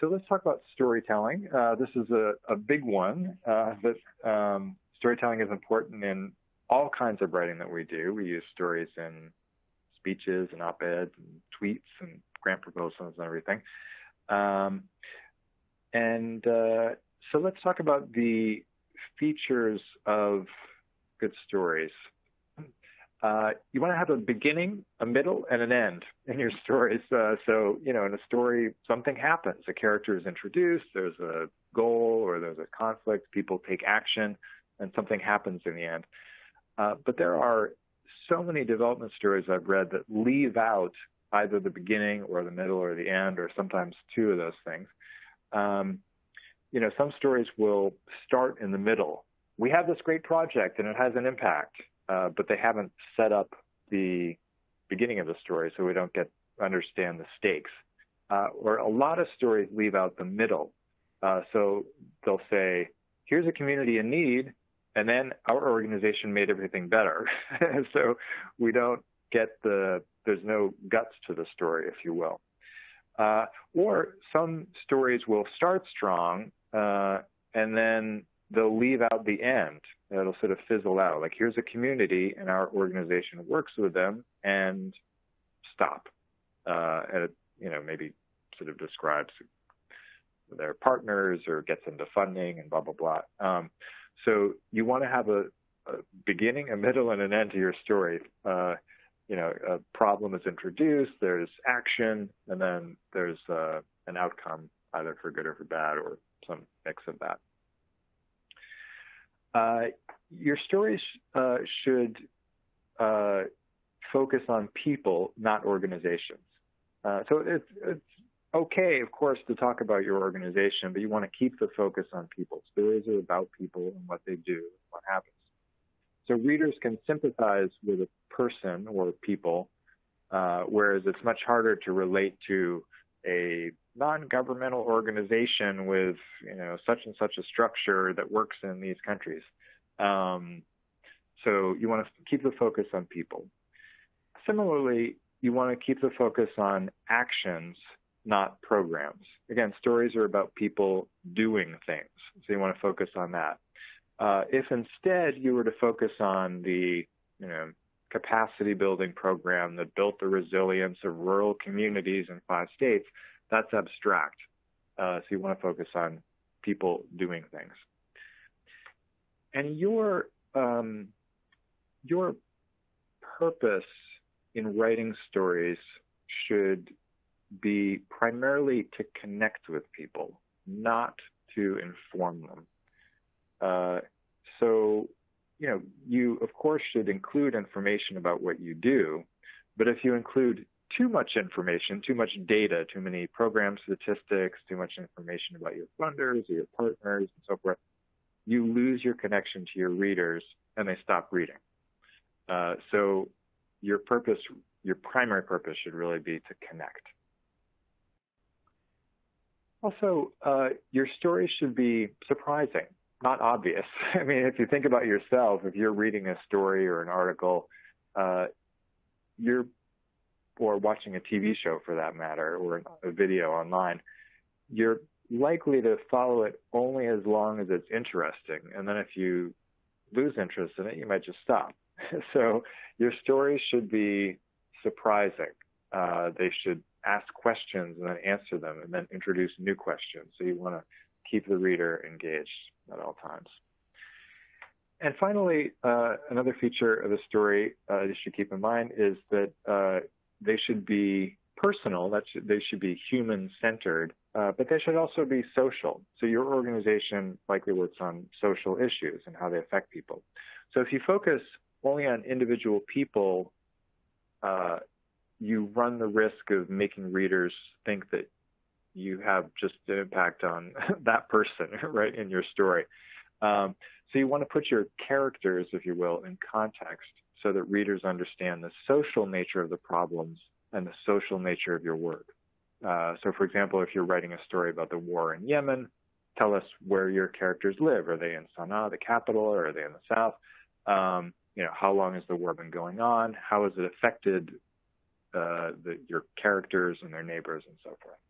So let's talk about storytelling. This is a big one. Storytelling is important in all kinds of writing that we do. We use stories in speeches and op-eds and tweets and grant proposals and everything. So let's talk about the features of good stories. You want to have a beginning, a middle, and an end in your stories. So, in a story, something happens. A character is introduced, there's a goal or there's a conflict, people take action, and something happens in the end. But there are so many development stories I've read that leave out either the beginning or the middle or the end, or sometimes two of those things. Some stories will start in the middle. We have this great project and it has an impact, but they haven't set up the beginning of the story, so we don't understand the stakes. Or a lot of stories leave out the middle. So they'll say, here's a community in need, and then our organization made everything better. So we don't get there's no guts to the story, if you will. Or some stories will start strong, and then they'll leave out the end. It'll sort of fizzle out. Like, here's a community, and our organization works with them, and stop. And it, maybe sort of describes their partners or gets into funding and blah, blah, blah. So you want to have a beginning, a middle, and an end to your story. A problem is introduced, there's action, and then there's an outcome, either for good or for bad, or some mix of that. Your stories should focus on people, not organizations. So it's okay, of course, to talk about your organization, but you want to keep the focus on people. Stories are about people and what they do and what happens. So readers can sympathize with a person or people, whereas it's much harder to relate to a non-governmental organization with, such and such a structure that works in these countries. So you want to keep the focus on people. Similarly, you want to keep the focus on actions, not programs. Again, stories are about people doing things, so you want to focus on that. If instead you were to focus on the, capacity building program that built the resilience of rural communities in 5 states, that's abstract. So you want to focus on people doing things. And your purpose in writing stories should be primarily to connect with people, not to inform them. So, you, of course, should include information about what you do, but if you include too much information, too much data, too many program statistics, too much information about your funders or your partners and so forth, you lose your connection to your readers and they stop reading. So your primary purpose should really be to connect. Also, your story should be surprising, not obvious. I mean, if you think about yourself, if you're reading a story or an article, or watching a TV show for that matter, or a video online, you're likely to follow it only as long as it's interesting. And then if you lose interest in it, you might just stop. So your stories should be surprising. They should ask questions and then answer them and then introduce new questions. So you want to keep the reader engaged at all times. And finally, another feature of a story you should keep in mind is that they should be personal. They should be human-centered, but they should also be social. So your organization likely works on social issues and how they affect people. So if you focus only on individual people, you run the risk of making readers think that you have just an impact on that person, right, in your story. So you want to put your characters, if you will, in context so that readers understand the social nature of the problems and the social nature of your work. So, for example, if you're writing a story about the war in Yemen, tell us where your characters live. Are they in Sana'a, the capital, or are they in the south? How long has the war been going on? How has it affected your characters and their neighbors and so forth?